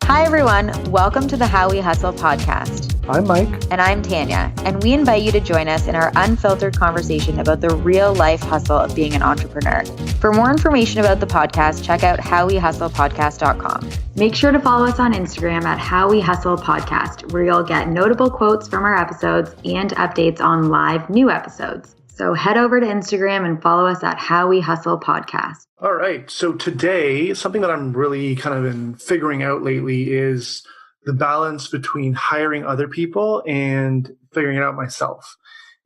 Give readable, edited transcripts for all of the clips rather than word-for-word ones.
Hi, everyone. Welcome to the How We Hustle podcast. I'm Mike. And I'm Tanya. And we invite you to join us in our unfiltered conversation about the real life hustle of being an entrepreneur. For more information about the podcast, check out howwehustlepodcast.com. Make sure to follow us on Instagram at How We Hustle Podcast, where you'll get notable quotes from our episodes and updates on live new episodes. So head over to Instagram and follow us at How We Hustle Podcast. All right. So today, something that I'm really kind of been figuring out lately is the balance between hiring other people and figuring it out myself.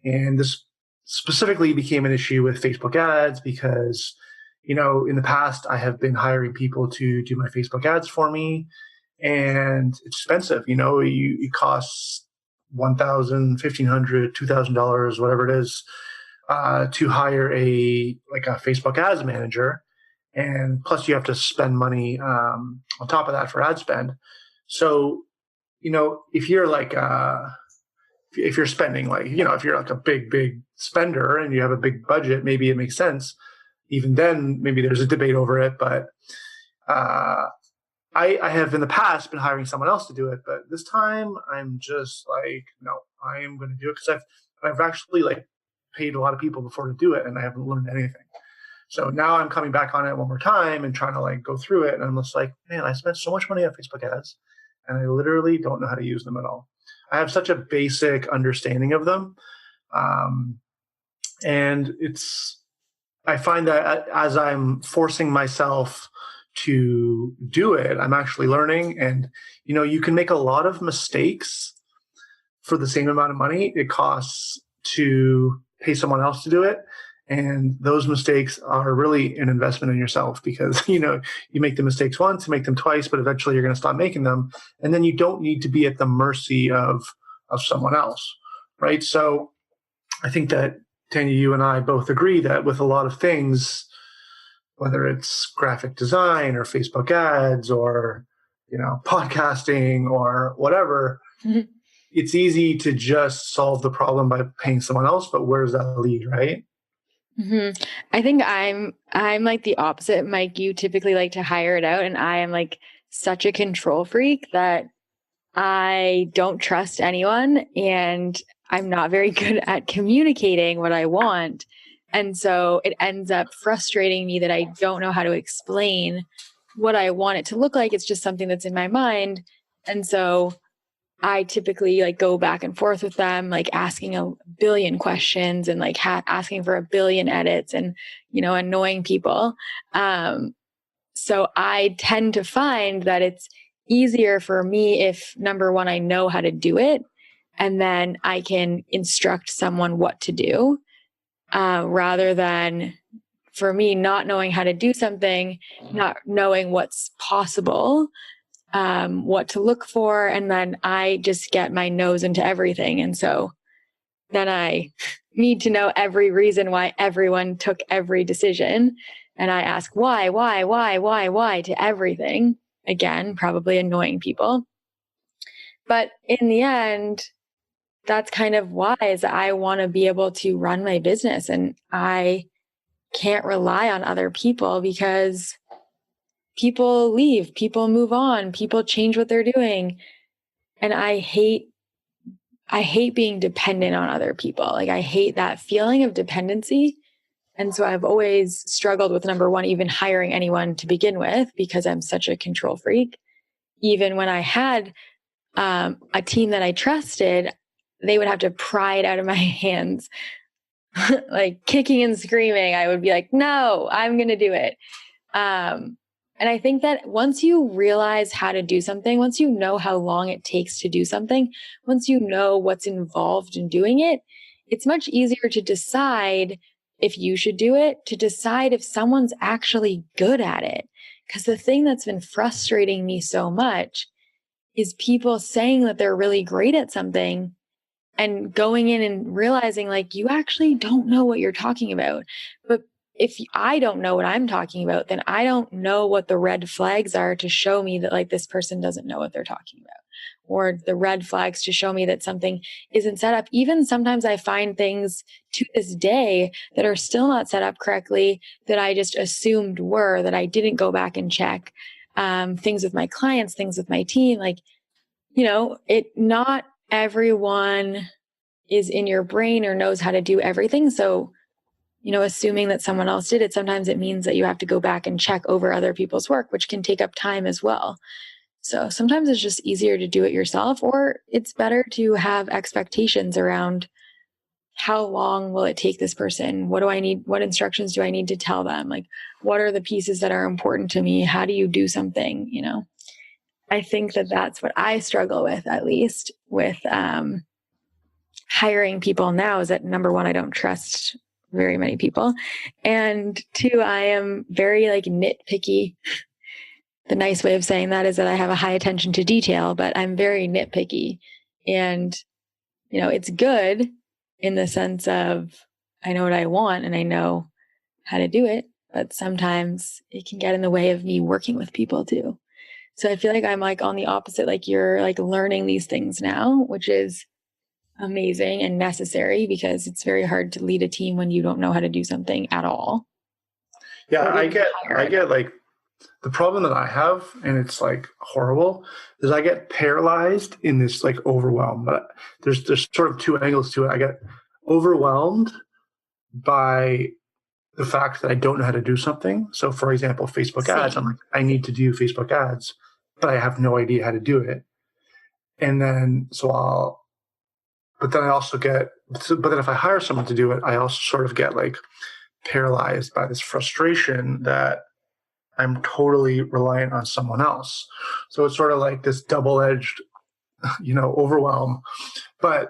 And this specifically became an issue with Facebook ads because, in the past, I have been hiring people to do my Facebook ads for me, and it's expensive. It costs $1,000, $1,500, $2,000, whatever it is, to hire a Facebook ads manager. And plus you have to spend money on top of that for ad spend. So, if you're if you're spending if you're like a big spender and you have a big budget, maybe it makes sense. Even then, maybe there's a debate over it. But I have in the past been hiring someone else to do it. But this time I'm just no, I am going to do it because I've actually paid a lot of people before to do it, and I haven't learned anything. So now I'm coming back on it one more time and trying to go through it. And I'm just man, I spent so much money on Facebook ads and I literally don't know how to use them at all. I have such a basic understanding of them. And I find that as I'm forcing myself to do it, I'm actually learning. And, you can make a lot of mistakes for the same amount of money it costs to pay someone else to do it. And those mistakes are really an investment in yourself because, you make the mistakes once, you make them twice, but eventually you're going to stop making them. And then you don't need to be at the mercy of someone else, right? So I think that, Tanya, you and I both agree that with a lot of things, whether it's graphic design or Facebook ads or, podcasting or whatever, it's easy to just solve the problem by paying someone else, but where does that lead, right? Mm-hmm. I think I'm like the opposite. Mike, you typically like to hire it out, and I am such a control freak that I don't trust anyone, and I'm not very good at communicating what I want. And so it ends up frustrating me that I don't know how to explain what I want it to look like. It's just something that's in my mind. And so I typically go back and forth with them, asking a billion questions and asking for a billion edits and, annoying people. So I tend to find that it's easier for me if, number one, I know how to do it, and then I can instruct someone what to do, rather than for me not knowing how to do something, not knowing what's possible, what to look for. And then I just get my nose into everything. And so then I need to know every reason why everyone took every decision. And I ask why to everything. Again, probably annoying people. But in the end, that's kind of wise. I want to be able to run my business, and I can't rely on other people because people leave, people move on, people change what they're doing. And I hate being dependent on other people. I hate that feeling of dependency. And so I've always struggled with, number one, even hiring anyone to begin with, because I'm such a control freak. Even when I had a team that I trusted, they would have to pry it out of my hands, kicking and screaming. I would be no, I'm going to do it. And I think that once you realize how to do something, once you know how long it takes to do something, once you know what's involved in doing it, it's much easier to decide if you should do it, to decide if someone's actually good at it. Because the thing that's been frustrating me so much is people saying that they're really great at something and going in and realizing you actually don't know what you're talking about. But if I don't know what I'm talking about, then I don't know what the red flags are to show me that this person doesn't know what they're talking about, or the red flags to show me that something isn't set up. Even sometimes I find things to this day that are still not set up correctly that I just assumed were, that I didn't go back and check. things with my clients, things with my team. Like, not everyone is in your brain or knows how to do everything. So, assuming that someone else did it, sometimes it means that you have to go back and check over other people's work, which can take up time as well. So sometimes it's just easier to do it yourself, or it's better to have expectations around how long will it take this person? What do I need? What instructions do I need to tell them? Like, what are the pieces that are important to me? How do you do something? I think that that's what I struggle with, at least with hiring people now, is that number one, I don't trust very many people. And two, I am very nitpicky. The nice way of saying that is that I have a high attention to detail, but I'm very nitpicky. And, it's good in the sense of I know what I want and I know how to do it, but sometimes it can get in the way of me working with people too. So I feel like I'm on the opposite, you're learning these things now, which is amazing and necessary because it's very hard to lead a team when you don't know how to do something at all. Yeah, I get the problem that I have, and it's horrible, is I get paralyzed in this overwhelm. But there's sort of two angles to it. I get overwhelmed by the fact that I don't know how to do something. So for example, Facebook ads, I'm I need to do Facebook ads, but I have no idea how to do it. And then but then if I hire someone to do it, I also sort of get paralyzed by this frustration that I'm totally reliant on someone else. So it's sort of this double-edged, overwhelm. And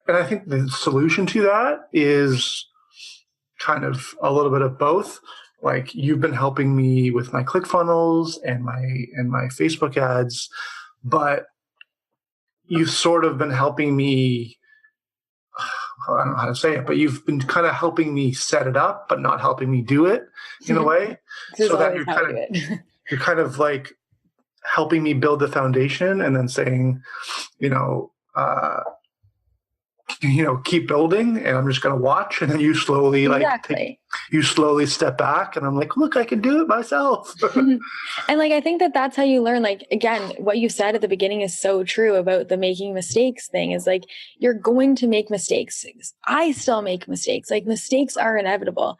I think the solution to that is kind of a little bit of both. You've been helping me with my ClickFunnels and my Facebook ads, but you've sort of been helping me, I don't know how to say it, but you've been kind of helping me set it up, but not helping me do it in a way. So that you're kind of helping me build the foundation and then saying, keep building, and I'm just going to watch. And then you slowly you slowly step back, and I'm look, I can do it myself. And I think that that's how you learn. Again, what you said at the beginning is so true about the making mistakes thing, is you're going to make mistakes. I still make mistakes. Mistakes are inevitable,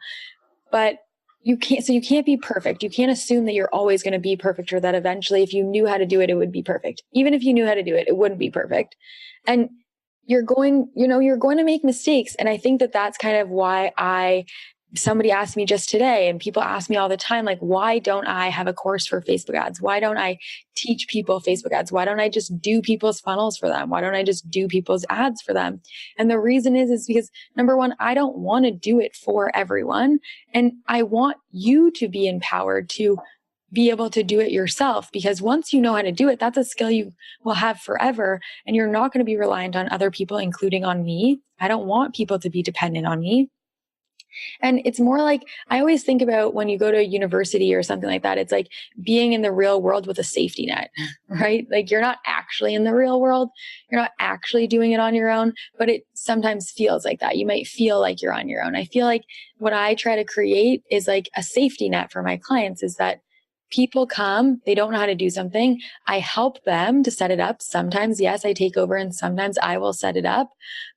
but you can't be perfect. You can't assume that you're always going to be perfect, or that eventually if you knew how to do it, it would be perfect. Even if you knew how to do it, it wouldn't be perfect. And you're going to make mistakes. And I think that that's kind of why somebody asked me just today, and people ask me all the time, why don't I have a course for Facebook ads? Why don't I teach people Facebook ads? Why don't I just do people's funnels for them? Why don't I just do people's ads for them? And the reason is because number one, I don't want to do it for everyone. And I want you to be empowered to be able to do it yourself, because once you know how to do it, that's a skill you will have forever. And you're not going to be reliant on other people, including on me. I don't want people to be dependent on me. And it's more I always think about when you go to university or something like that, it's being in the real world with a safety net, right? You're not actually in the real world. You're not actually doing it on your own, but it sometimes feels like that. You might feel like you're on your own. I feel what I try to create is a safety net for my clients, is that people come, they don't know how to do something. I help them to set it up. Sometimes, yes, I take over, and sometimes I will set it up.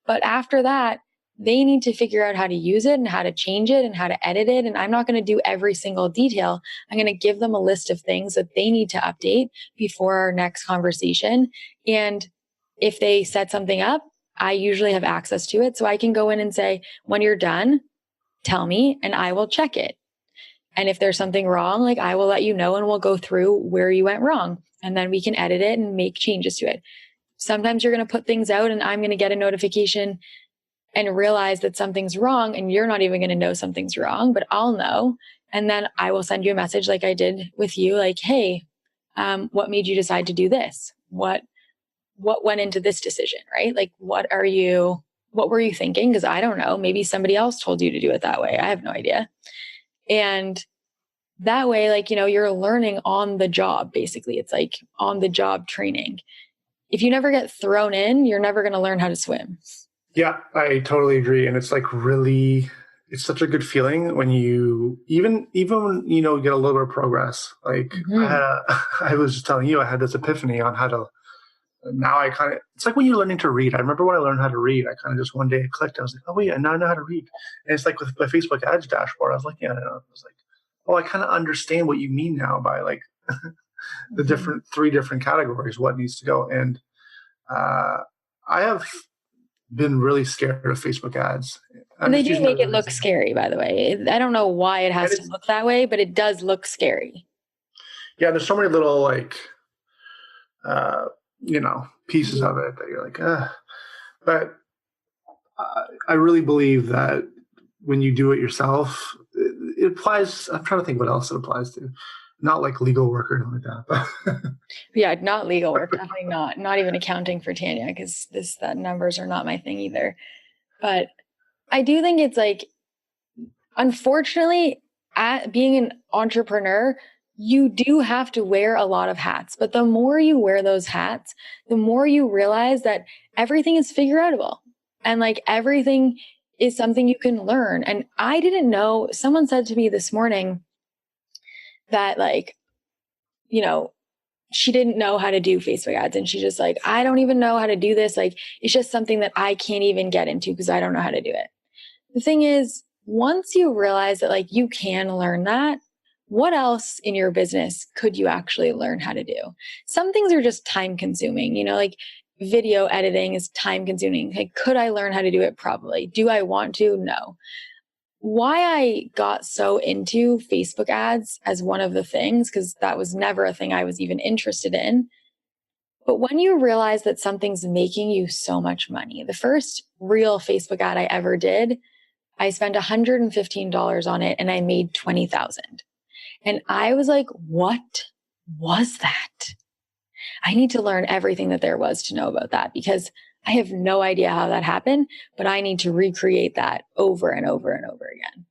But after that, they need to figure out how to use it and how to change it and how to edit it. And I'm not going to do every single detail. I'm going to give them a list of things that they need to update before our next conversation. And if they set something up, I usually have access to it. So I can go in and say, when you're done, tell me, and I will check it. And if there's something wrong, I will let you know, and we'll go through where you went wrong. And then we can edit it and make changes to it. Sometimes you're going to put things out and I'm going to get a notification and realize that something's wrong, and you're not even going to know something's wrong, but I'll know. And then I will send you a message like I did with you, hey, what made you decide to do this? What went into this decision, right? What were you thinking? Because I don't know. Maybe somebody else told you to do it that way. I have no idea. And that way, you're learning on the job, basically. It's on the job training. If you never get thrown in, you're never going to learn how to swim. Yeah, I totally agree. And it's really it's such a good feeling when you even when you know get a little bit of progress. Like I was just telling you, I had this epiphany on how to. Now I kind of, it's like when you're learning to read. I remember when I learned how to read, I kind of just one day it clicked. I was like, oh wait, now I know how to read. And it's like with my Facebook ads dashboard, I was looking at it, and I was like, oh, I kind of understand what you mean now by like the three different categories, what needs to go. And I have been really scared of Facebook ads. And they do make it look scary, by the way. I don't know why it has to look that way, but it does look scary. Yeah, there's so many little like, pieces of it that you're like, but I really believe that when you do it yourself, it applies. I'm trying to think what else it applies to. Not like legal work or anything like that. But yeah, not legal work. Definitely not. Not even accounting for Tanya, because that numbers are not my thing either. But I do think it's like, unfortunately, being an entrepreneur, you do have to wear a lot of hats. But the more you wear those hats, the more you realize that everything is figure outable. And like everything is something you can learn. And I didn't know, someone said to me this morning that like, she didn't know how to do Facebook ads. And she's just like, I don't even know how to do this. Like, it's just something that I can't even get into because I don't know how to do it. The thing is, once you realize that like you can learn that, what else in your business could you actually learn how to do? Some things are just time consuming, like video editing is time consuming. Like, could I learn how to do it? Probably. Do I want to? No. Why I got so into Facebook ads as one of the things, because that was never a thing I was even interested in. But when you realize that something's making you so much money, the first real Facebook ad I ever did, I spent $115 on it and I made $20,000. And I was like, what was that? I need to learn everything that there was to know about that, because I have no idea how that happened, but I need to recreate that over and over and over again.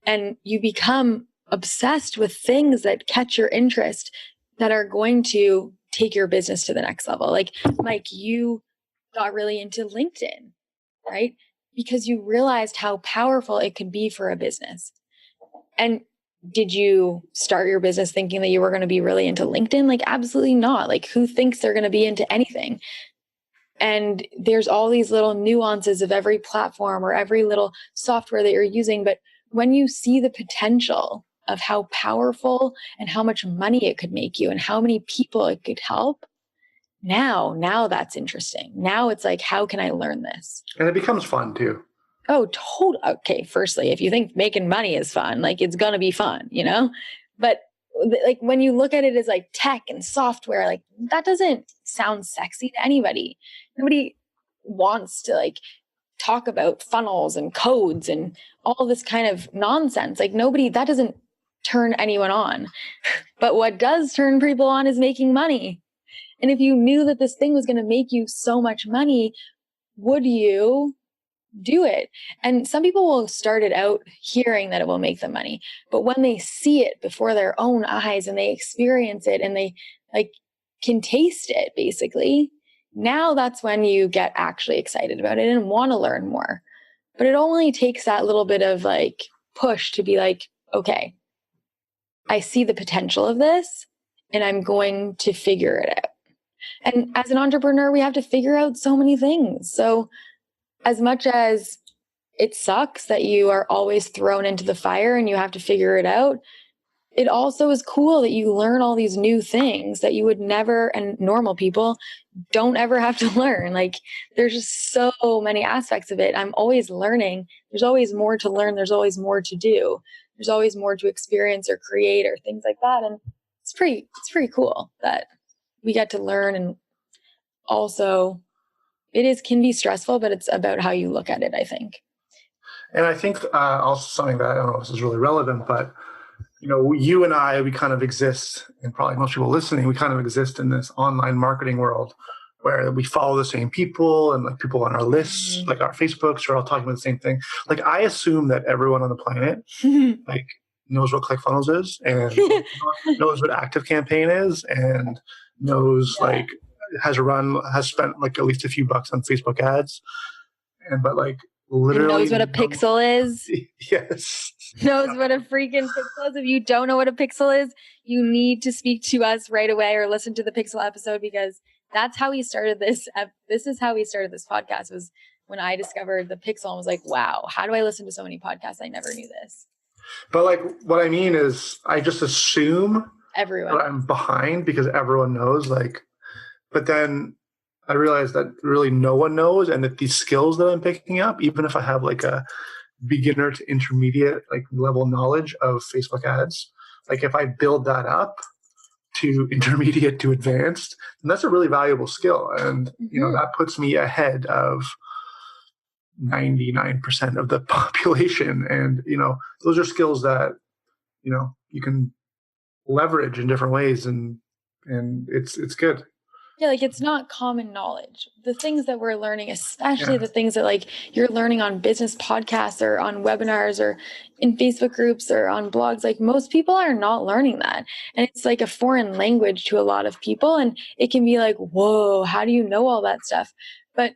And you become obsessed with things that catch your interest, that are going to take your business to the next level. Like, Mike, you got really into LinkedIn, right? Because you realized how powerful it could be for a business. And did you start your business thinking that you were going to be really into LinkedIn? Like, absolutely not. Like, who thinks they're going to be into anything? And there's all these little nuances of every platform or every little software that you're using. But when you see the potential of how powerful and how much money it could make you and how many people it could help, now that's interesting. Now it's like, how can I learn this? And it becomes fun too. Oh, totally. Okay. Firstly, if you think making money is fun, like it's going to be fun, but like when you look at it as like tech and software, like that doesn't sound sexy to anybody. Nobody wants to like talk about funnels and codes and all this kind of nonsense. Like that doesn't turn anyone on. But what does turn people on is making money. And if you knew that this thing was going to make you so much money, would you do it? And some people will start it out hearing that it will make them money, but when they see it before their own eyes and they experience it and they like can taste it, basically, now that's when you get actually excited about it and want to learn more. But it only takes that little bit of like push to be like, okay, I see the potential of this and I'm going to figure it out. And as an entrepreneur, we have to figure out so many things. So as much as it sucks that you are always thrown into the fire and you have to figure it out, it also is cool that you learn all these new things that you would never, and normal people don't ever have to learn. Like, there's just so many aspects of it. I'm always learning. There's always more to learn. There's always more to do. There's always more to experience or create or things like that. And it's pretty cool that we get to learn. And also, can be stressful, but it's about how you look at it, I think. And I think also something that, I don't know if this is really relevant, but you and I, we kind of exist, and probably most people listening, we kind of exist in this online marketing world where we follow the same people, and like people on our lists, like our Facebooks, are all talking about the same thing. Like, I assume that everyone on the planet like knows what ClickFunnels is and knows what ActiveCampaign is and knows like has spent like at least a few bucks on Facebook ads. But like literally knows what a pixel is. Yes. Knows what a freaking pixel is. If you don't know what a pixel is, you need to speak to us right away or listen to the pixel episode, because that's how we started this. This is how we started this podcast, was when I discovered the pixel and was like, wow, how do I listen to so many podcasts? I never knew this. But like, what I mean is I just assume Everyone. that I'm behind because everyone knows, like, but then I realized that really no one knows. And that these skills that I'm picking up, even if I have like a beginner to intermediate like level knowledge of Facebook ads, like if I build that up to intermediate to advanced, then that's a really valuable skill. And, that puts me ahead of 99% of the population. And, those are skills that, you can leverage in different ways, and it's good. Yeah, like it's not common knowledge. The things that we're learning, especially the things that like you're learning on business podcasts or on webinars or in Facebook groups or on blogs, like most people are not learning that. And it's like a foreign language to a lot of people. And it can be like, whoa, how do you know all that stuff? But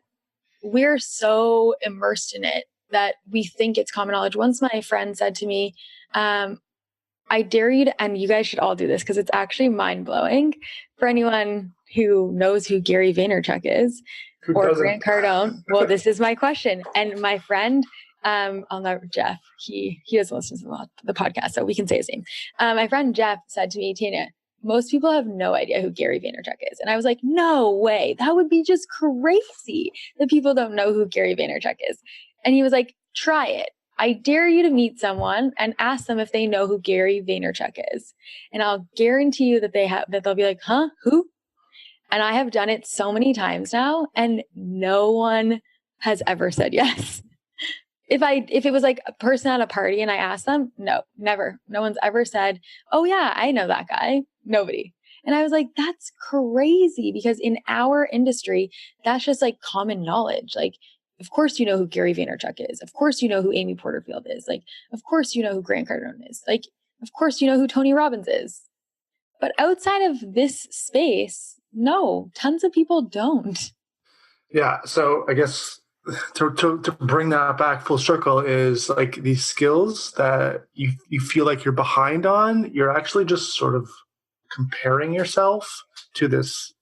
we're so immersed in it that we think it's common knowledge. Once my friend said to me, I dare you to, and you guys should all do this because it's actually mind-blowing for anyone who knows who Gary Vaynerchuk is or Grant Cardone. Well, this is my question. And my friend, I'll never, Jeff, he doesn't listen to the podcast, so we can say his name. My friend Jeff said to me, Tanya, most people have no idea who Gary Vaynerchuk is. And I was like, no way. That would be just crazy that people don't know who Gary Vaynerchuk is. And he was like, try it. I dare you to meet someone and ask them if they know who Gary Vaynerchuk is. And I'll guarantee you that they'll be like, huh, who? And I have done it so many times now, and no one has ever said yes. If it was like a person at a party and I asked them, no, never. No one's ever said, oh yeah, I know that guy. Nobody. And I was like, that's crazy, because in our industry, that's just like common knowledge. Like, of course, you know who Gary Vaynerchuk is. Of course, you know who Amy Porterfield is. Like, of course, you know who Grant Cardone is. Like, of course, you know who Tony Robbins is. But outside of this space, no, tons of people don't. Yeah. So I guess to bring that back full circle is like these skills that you feel like you're behind on, you're actually just sort of comparing yourself to this.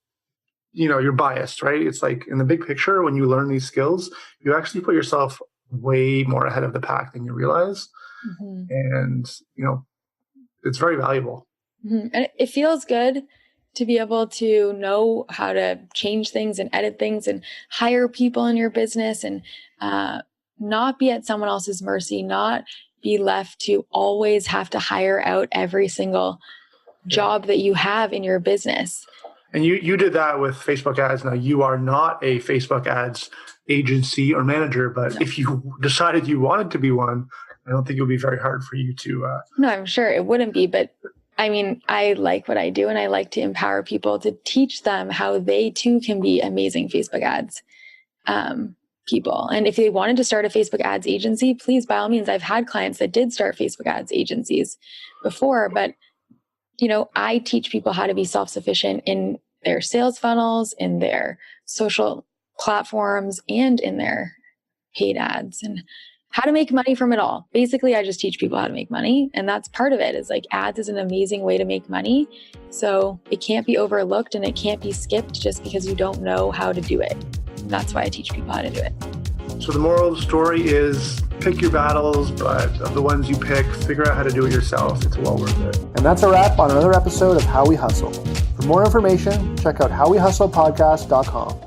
You're biased, right? It's like in the big picture, when you learn these skills, you actually put yourself way more ahead of the pack than you realize. Mm-hmm. And, it's very valuable. Mm-hmm. And it feels good to be able to know how to change things and edit things and hire people in your business and not be at someone else's mercy, not be left to always have to hire out every single job that you have in your business. And you did that with Facebook ads. Now, you are not a Facebook ads agency or manager, but if you decided you wanted to be one, I don't think it would be very hard for you to. No, I'm sure it wouldn't be. But I mean, I like what I do, and I like to empower people to teach them how they too can be amazing Facebook ads people. And if they wanted to start a Facebook ads agency, please, by all means, I've had clients that did start Facebook ads agencies before, but I teach people how to be self-sufficient in their sales funnels, in their social platforms, and in their paid ads, and how to make money from it all. Basically, I just teach people how to make money. And that's part of it, is like ads is an amazing way to make money. So it can't be overlooked and it can't be skipped just because you don't know how to do it. That's why I teach people how to do it. So the moral of the story is pick your battles, but of the ones you pick, figure out how to do it yourself. It's well worth it. And that's a wrap on another episode of How We Hustle. For more information, check out howwehustlepodcast.com.